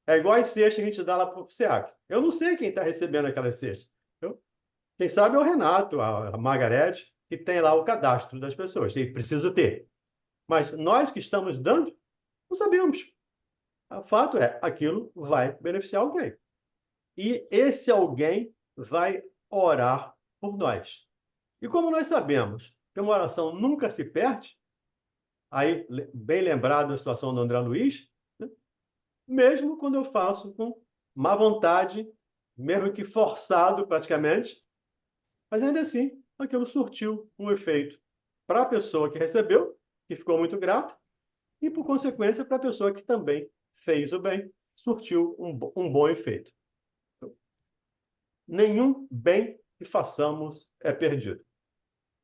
É igual as cestas que a gente dá lá para o SEAC. Eu não sei quem está recebendo aquelas cestas. Quem sabe é o Renato, a Margarete, que tem lá o cadastro das pessoas. E preciso ter. Mas nós que estamos dando, não sabemos. O fato é, aquilo vai beneficiar alguém. E esse alguém vai orar por nós. E como nós sabemos que uma oração nunca se perde, aí, bem lembrado da situação do André Luiz, né? Mesmo quando eu faço com má vontade, mesmo que forçado praticamente, mas ainda assim, aquilo surtiu um efeito para a pessoa que recebeu, que ficou muito grata, e por consequência para a pessoa que também fez o bem, surtiu um bom efeito. Então, nenhum bem que façamos é perdido.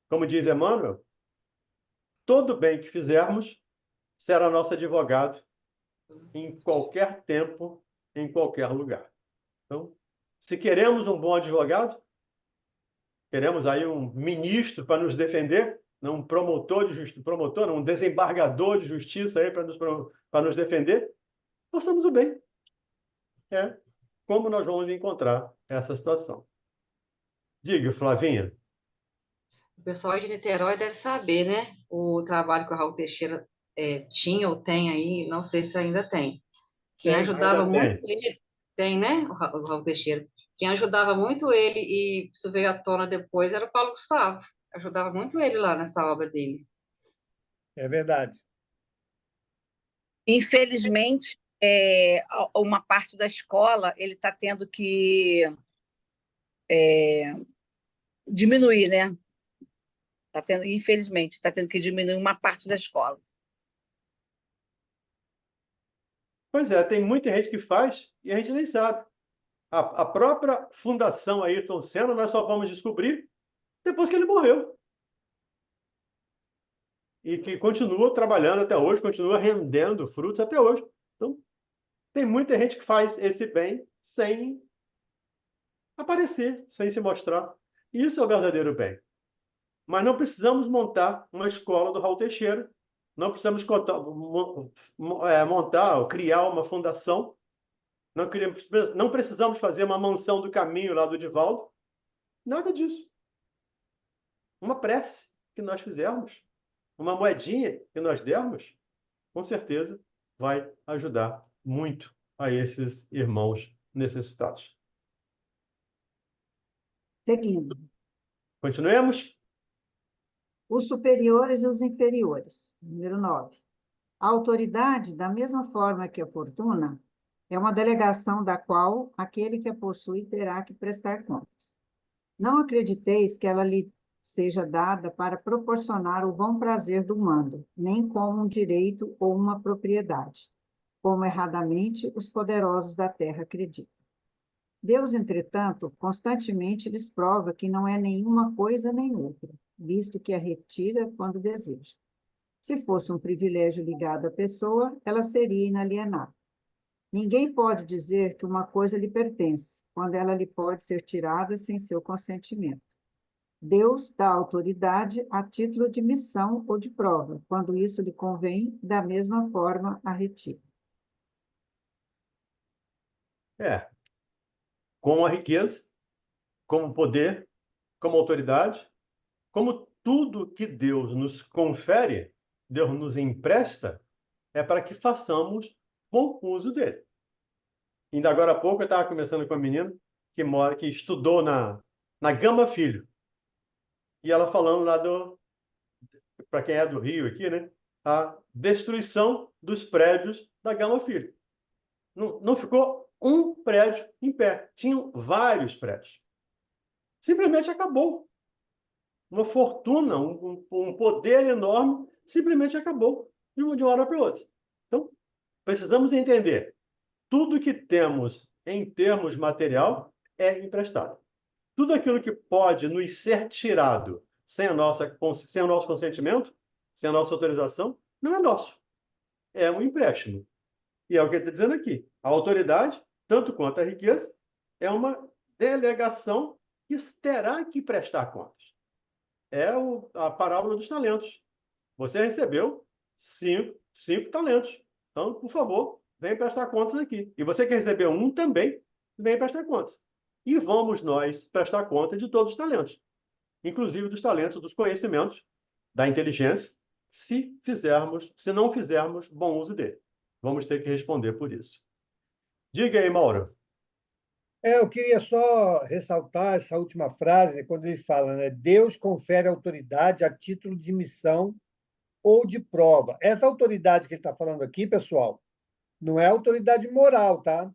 Como diz Emmanuel, todo bem que fizermos será nosso advogado em qualquer tempo, em qualquer lugar. Então, se queremos um bom advogado, queremos aí um ministro para nos defender, não um promotor de justiça, promotor, não, um desembargador de justiça aí para nos defender, façamos o bem. É como nós vamos encontrar essa situação. Diga, Flavinha. O pessoal de Niterói deve saber, né? O trabalho que o Raul Teixeira tinha ou tem aí, não sei se ainda tem. Quem ajudava Ainda muito tem. ele, tem, né? O Raul Teixeira. Quem ajudava muito ele, e isso veio à tona depois, era o Paulo Gustavo. Ajudava muito ele lá nessa obra dele. É verdade. Infelizmente, uma parte da escola ele está tendo que diminuir, né? Infelizmente, está tendo que diminuir uma parte da escola. Pois é, tem muita gente que faz e a gente nem sabe. A própria Fundação Ayrton Senna, nós só vamos descobrir depois que ele morreu. E que continua trabalhando até hoje, continua rendendo frutos até hoje. Então, tem muita gente que faz esse bem sem aparecer, sem se mostrar. Isso é o verdadeiro bem. Mas não precisamos montar uma escola do Raul Teixeira, não precisamos montar ou criar uma fundação, não precisamos fazer uma mansão do caminho lá do Divaldo, nada disso. Uma prece que nós fizermos, uma moedinha que nós dermos, com certeza vai ajudar muito a esses irmãos necessitados. Seguindo. Continuemos? os superiores e os inferiores. Número 9. A autoridade, da mesma forma que a fortuna, é uma delegação da qual aquele que a possui terá que prestar contas. Não acrediteis que ela lhe seja dada para proporcionar o bom prazer do mando, nem como um direito ou uma propriedade, como erradamente os poderosos da terra acreditam. Deus, entretanto, constantemente lhes prova que não é nenhuma coisa nem outra, visto que a retira quando deseja. Se fosse um privilégio ligado à pessoa, ela seria inalienável. Ninguém pode dizer que uma coisa lhe pertence, quando ela lhe pode ser tirada sem seu consentimento. Deus dá autoridade a título de missão ou de prova, quando isso lhe convém, da mesma forma a retira. É, como a riqueza, como poder, como autoridade, como tudo que Deus nos confere, Deus nos empresta, é para que façamos bom uso dele. Ainda agora há pouco eu estava conversando com uma menina que estudou na Gama Filho. E ela falando lá para quem é do Rio aqui, né? A destruição dos prédios da Gama Filho. Não ficou um prédio em pé. Tinham vários prédios. Simplesmente acabou. Uma fortuna, um poder enorme, simplesmente acabou de uma hora para outra. Então, precisamos entender. Tudo que temos em termos material é emprestado. Tudo aquilo que pode nos ser tirado sem o nosso consentimento, sem a nossa autorização, não é nosso. É um empréstimo. E é o que ele está dizendo aqui. A autoridade, tanto quanto a riqueza, é uma delegação que terá que prestar contas. É a parábola dos talentos. Você recebeu cinco talentos. Então, por favor, vem prestar contas aqui. E você que recebeu um também, vem prestar contas. E vamos nós prestar conta de todos os talentos, inclusive dos talentos, dos conhecimentos, da inteligência, se não fizermos bom uso dele. Vamos ter que responder por isso. Diga aí, Mauro. Eu queria só ressaltar essa última frase, né, quando ele fala, né, Deus confere autoridade a título de missão ou de prova. Essa autoridade que ele está falando aqui, pessoal, não é autoridade moral, tá?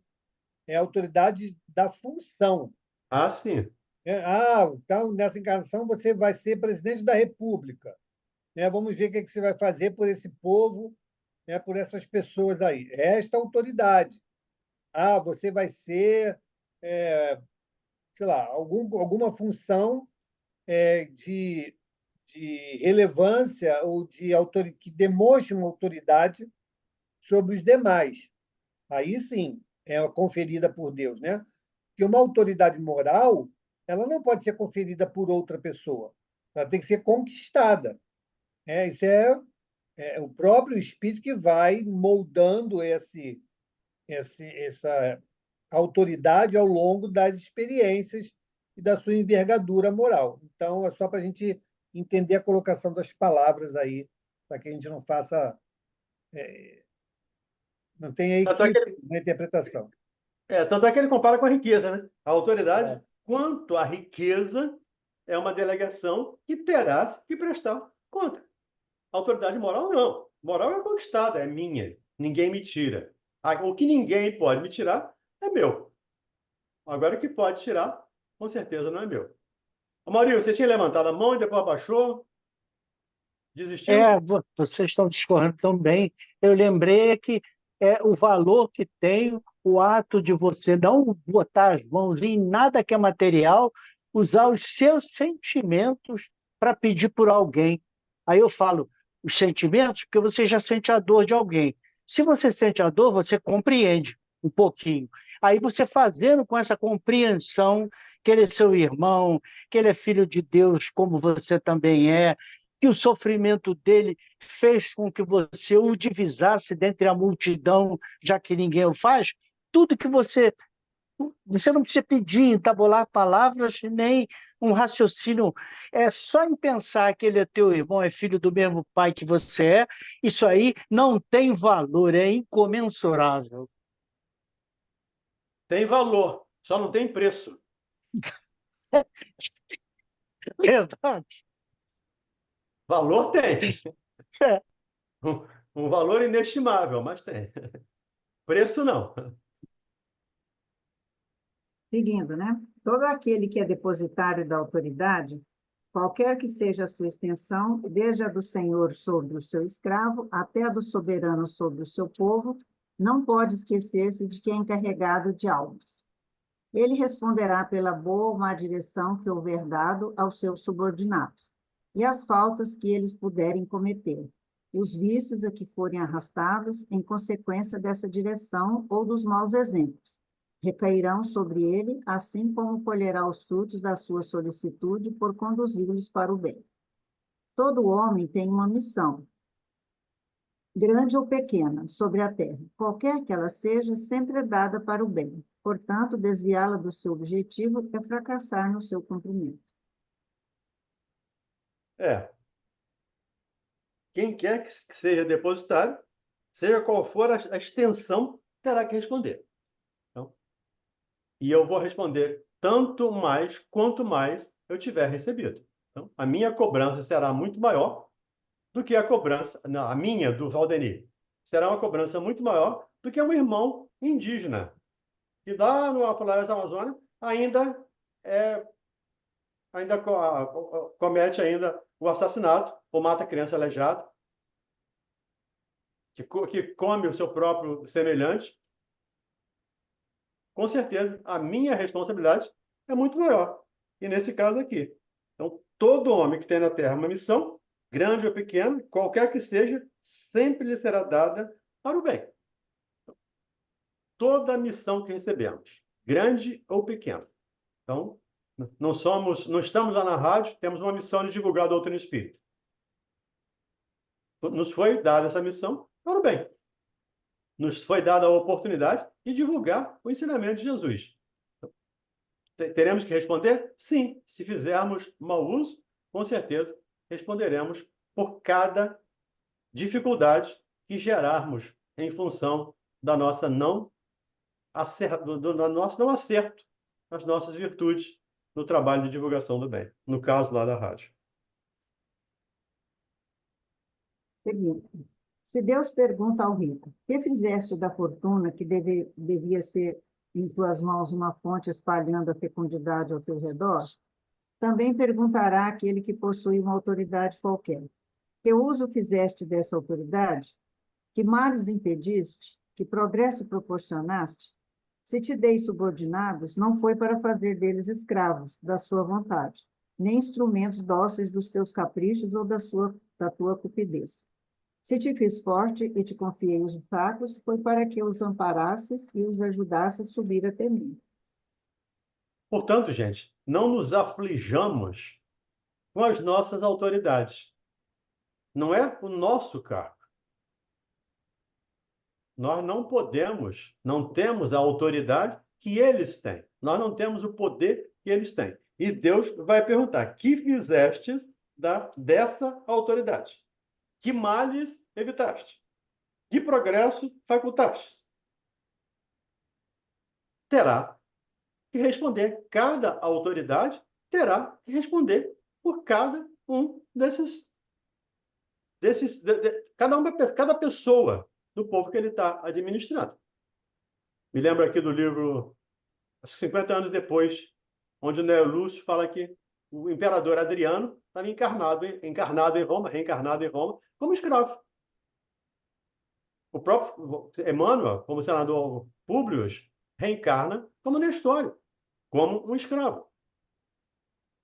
É autoridade da função. Ah, sim. Então, nessa encarnação, você vai ser presidente da República. Né? Vamos ver o que você vai fazer por esse povo, né, por essas pessoas aí. Esta autoridade. Você vai ser, sei lá, alguma função de relevância ou que demonstre uma autoridade sobre os demais. Aí sim é conferida por Deus, né? Porque uma autoridade moral, ela não pode ser conferida por outra pessoa. Ela tem que ser conquistada. Isso é o próprio Espírito que vai moldando essa autoridade ao longo das experiências e da sua envergadura moral. Então, é só para a gente entender a colocação das palavras aí, para que a gente não faça. Não tenha Tanto é que equívoco na interpretação. tanto é que ele compara com a riqueza, né? A autoridade, É. quanto à riqueza, é uma delegação que terá que prestar conta. Autoridade moral, não. Moral é conquistada, é minha. Ninguém me tira. O que ninguém pode me tirar é meu. Agora, o que pode tirar, com certeza não é meu. Maurício, você tinha levantado a mão e depois abaixou? Desistiu? Vocês estão discorrendo tão bem. Eu lembrei que é o valor que tem o ato de você não botar as mãos em nada que é material, usar os seus sentimentos para pedir por alguém. Aí eu falo os sentimentos porque você já sente a dor de alguém. Se você sente a dor, você compreende um pouquinho. Aí você fazendo com essa compreensão que ele é seu irmão, que ele é filho de Deus, como você também é, que o sofrimento dele fez com que você o divisasse dentre a multidão, já que ninguém o faz, tudo que você não precisa pedir, entabular palavras, nem um raciocínio. É só em pensar que ele é teu irmão, é filho do mesmo pai que você é, isso aí não tem valor, é incomensurável. Tem valor, só não tem preço. Verdade. Valor tem. É. Um valor inestimável, mas tem. Preço não. Seguindo, né? Todo aquele que é depositário da autoridade, qualquer que seja a sua extensão, desde a do senhor sobre o seu escravo até a do soberano sobre o seu povo, não pode esquecer-se de que é encarregado de almas. Ele responderá pela boa ou má direção que houver dado aos seus subordinados, e as faltas que eles puderem cometer, e os vícios a que forem arrastados em consequência dessa direção ou dos maus exemplos. Recairão sobre ele, assim como colherá os frutos da sua solicitude por conduzi-los para o bem. Todo homem tem uma missão, grande ou pequena, sobre a terra, qualquer que ela seja, sempre é dada para o bem. Portanto, desviá-la do seu objetivo é fracassar no seu cumprimento. Quem quer que seja depositário, seja qual for a extensão, terá que responder. Então, e eu vou responder tanto mais quanto mais eu tiver recebido. Então, a minha cobrança será muito maior do que a cobrança, não, a minha, do Valdenir, será uma cobrança muito maior do que um irmão indígena, que lá na floresta amazônica ainda comete ainda o assassinato ou mata criança aleijada, que come o seu próprio semelhante. Com certeza, a minha responsabilidade é muito maior. E nesse caso aqui. Então, todo homem que tem na Terra uma missão, grande ou pequena, qualquer que seja, sempre lhe será dada para o bem. Toda a missão que recebemos, grande ou pequena. Então, não estamos lá na rádio, temos uma missão de divulgar a doutrina espírita. Nos foi dada essa missão para o bem. Nos foi dada a oportunidade de divulgar o ensinamento de Jesus. Teremos que responder? Sim. Se fizermos mau uso, com certeza responderemos por cada dificuldade que gerarmos em função da nossa do nosso não acerto nas nossas virtudes no trabalho de divulgação do bem, no caso lá da rádio. Seguinte. Se Deus pergunta ao rico, que fizeste da fortuna que devia ser em tuas mãos uma fonte espalhando a fecundidade ao teu redor, também perguntará aquele que possui uma autoridade qualquer. Que uso fizeste dessa autoridade? Que males impediste? Que progresso proporcionaste? Se te dei subordinados, não foi para fazer deles escravos da sua vontade, nem instrumentos dóceis dos teus caprichos ou da tua cupidez. Se te fiz forte e te confiei os fracos, foi para que os amparasses e os ajudasses a subir até mim. Portanto, gente, não nos aflijamos com as nossas autoridades. Não é o nosso cargo. Nós não podemos, não temos a autoridade que eles têm. Nós não temos o poder que eles têm. E Deus vai perguntar: que fizestes dessa autoridade? Que males evitaste? Que progresso facultaste? Terá que responder. Cada autoridade terá que responder por cada um cada pessoa do povo que ele está administrando. Me lembro aqui do livro, acho que 50 anos depois, onde o Neo Lúcio fala que o imperador Adriano estava encarnado em Roma, reencarnado em Roma, como escravo. O próprio Emmanuel, como senador Públio, reencarna como Nestório, como um escravo. O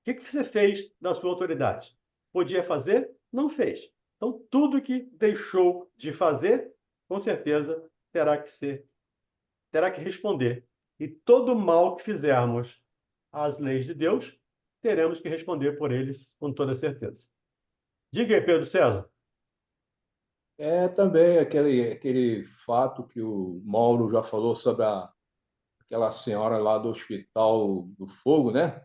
que você fez da sua autoridade? Podia fazer? Não fez. Então, tudo que deixou de fazer, com certeza, terá que responder. E todo mal que fizermos às leis de Deus, teremos que responder por eles com toda certeza. Diga aí, Pedro César. É também aquele fato que o Mauro já falou sobre aquela senhora lá do Hospital do Fogo, né?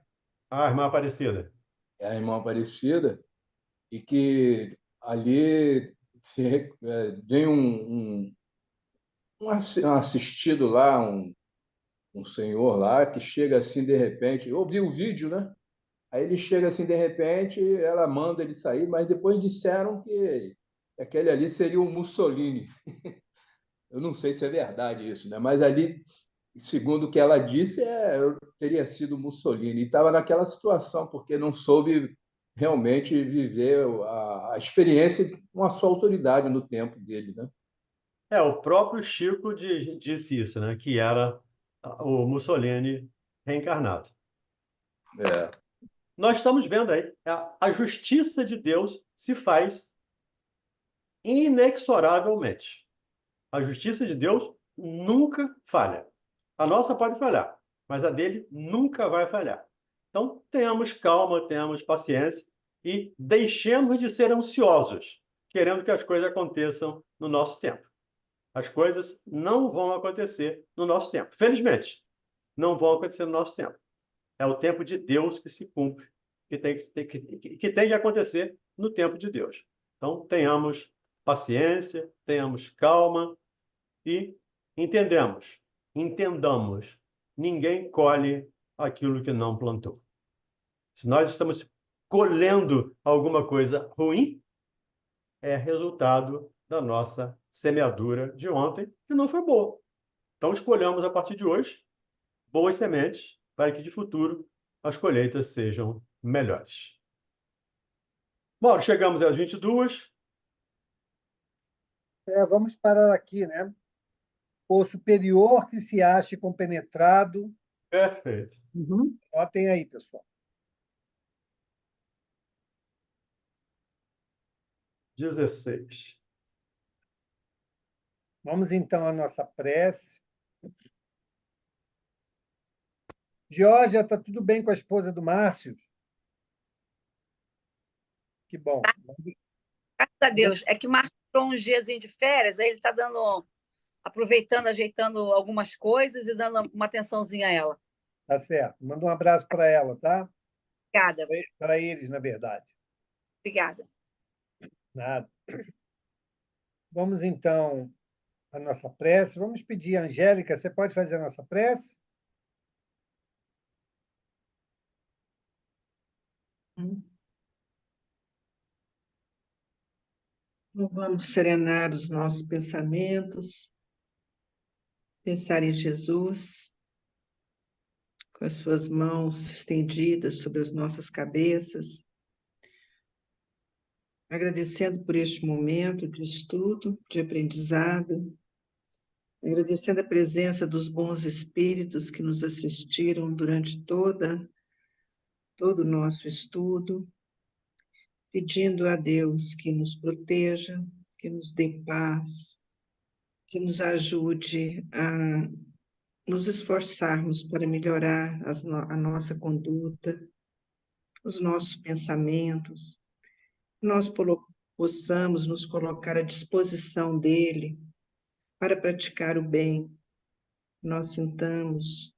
Ah, irmã Aparecida. É a irmã Aparecida, e que ali vem um assistido lá, um senhor lá, que chega assim de repente. Eu vi o vídeo, né? Aí ele chega assim, de repente, ela manda ele sair, mas depois disseram que aquele ali seria o Mussolini. Eu não sei se é verdade isso, né? Mas ali, segundo o que ela disse, teria sido Mussolini. E estava naquela situação, porque não soube realmente viver a experiência com a sua autoridade no tempo dele, né? O próprio Chico disse isso, né? Que era o Mussolini reencarnado. É. Nós estamos vendo aí, a justiça de Deus se faz inexoravelmente. A justiça de Deus nunca falha. A nossa pode falhar, mas a dele nunca vai falhar. Então, tenhamos calma, tenhamos paciência e deixemos de ser ansiosos, querendo que as coisas aconteçam no nosso tempo. As coisas não vão acontecer no nosso tempo. Felizmente, não vão acontecer no nosso tempo. É o tempo de Deus que se cumpre, que tem de acontecer no tempo de Deus. Então, tenhamos paciência, tenhamos calma e entendamos, ninguém colhe aquilo que não plantou. Se nós estamos colhendo alguma coisa ruim, é resultado da nossa semeadura de ontem, que não foi boa. Então, escolhamos a partir de hoje boas sementes para que de futuro as colheitas sejam melhores. Bom, chegamos às 22. Vamos parar aqui, né? O superior que se ache compenetrado. Perfeito. Notem aí, pessoal. 16. Vamos então à nossa prece. Georgia, está tudo bem com a esposa do Márcio? Que bom. Graças a Deus. É que o Márcio tirou uns dias de férias, aí ele está aproveitando, ajeitando algumas coisas e dando uma atençãozinha a ela. Tá certo. Manda um abraço para ela, tá? Obrigada. Para eles, na verdade. Obrigada. Nada. Vamos então à nossa prece. Vamos pedir, Angélica, você pode fazer a nossa prece? Então, vamos serenar os nossos pensamentos, pensar em Jesus, com as suas mãos estendidas sobre as nossas cabeças, agradecendo por este momento de estudo, de aprendizado, agradecendo a presença dos bons espíritos que nos assistiram durante todo o nosso estudo, pedindo a Deus que nos proteja, que nos dê paz, que nos ajude a nos esforçarmos para melhorar a nossa conduta, os nossos pensamentos, nós possamos nos colocar à disposição dele para praticar o bem, nós sintamos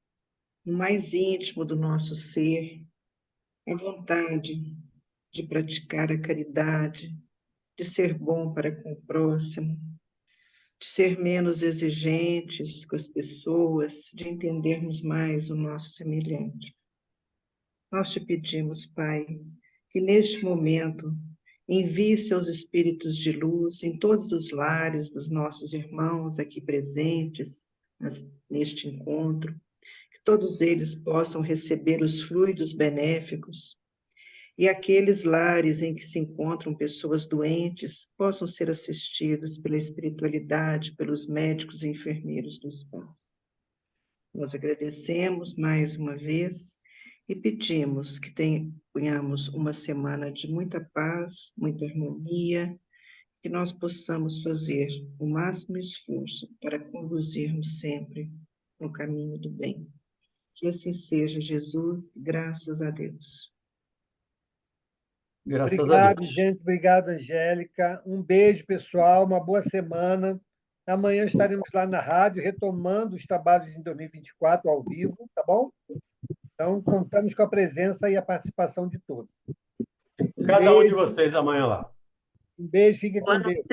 no mais íntimo do nosso ser a vontade de praticar a caridade, de ser bom para com o próximo, de ser menos exigentes com as pessoas, de entendermos mais o nosso semelhante. Nós te pedimos, Pai, que neste momento envie seus espíritos de luz em todos os lares dos nossos irmãos aqui presentes neste encontro, que todos eles possam receber os fluidos benéficos e aqueles lares em que se encontram pessoas doentes possam ser assistidos pela espiritualidade, pelos médicos e enfermeiros do espaço. Nós agradecemos mais uma vez e pedimos que tenhamos uma semana de muita paz, muita harmonia, que nós possamos fazer o máximo esforço para conduzirmos sempre no caminho do bem. Que assim seja, Jesus, graças a Deus. Graças a Obrigado, Deus. gente. Obrigado, Angélica. Um beijo, pessoal. Uma boa semana. Amanhã estaremos lá na rádio, retomando os trabalhos em 2024 ao vivo, tá bom? Então, contamos com a presença e a participação de todos. Cada um de vocês amanhã lá. Um beijo, fiquem com Deus.